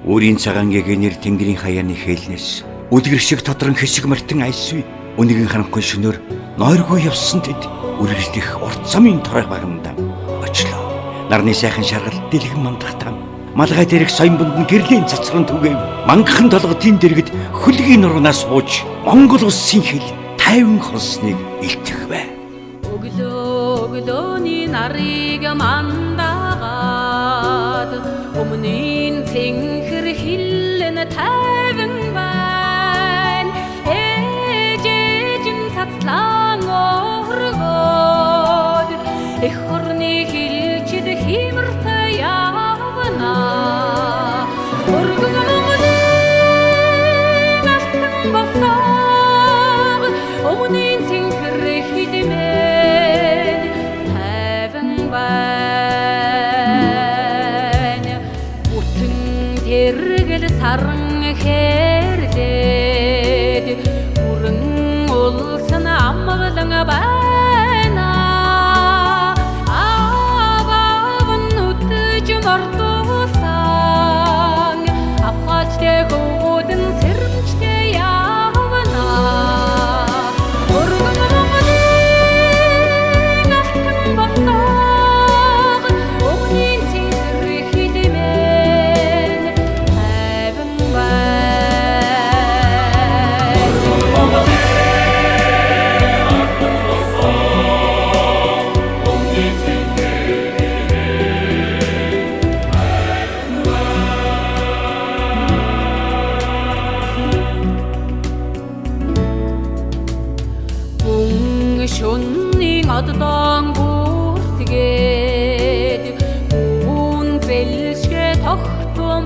Өөрийн цагаан гэгэнэр тэнгэрийн хаяаны хэлнээс үлгэр шиг тодрон хэсэг мартан айсвэ. Өнөгийн харанхуй шөнөөр нойргүй явсан тэд үргэлжлэх урт замын торой багнанда очлоо. Нарны сайхан шаргал дэлгэн мандахтаа малгай дээрх соён бунд нь гэрлийн цацран түгээв. Мангахан толготын дэргэд хөлгийн нурнаас бууж Монгол улсын хэл тайван холсныг илтгэв. Өглөөний нарыг мандагаад өмнөний цэнхэр хиллэн тайван байна. Ээжин цацлан оргоод эх орны хилчид химэртэй явна. Өргөн Монголын алтан босоо өмнөний цэнхэр хилмэн тайван байна. Бүтэн тэргэл саран хэрлээд бүрэн улсын амгалан байна. Аваавн үтж мордуусан авхачтэй хөвгүүдэн сэрэмжтэй явна. Өргөн Монголын алтан босоо өмнөний цэнхэр хилмэн тайван шөнийн оддон бүртгээд үн зэлшгэ тогтун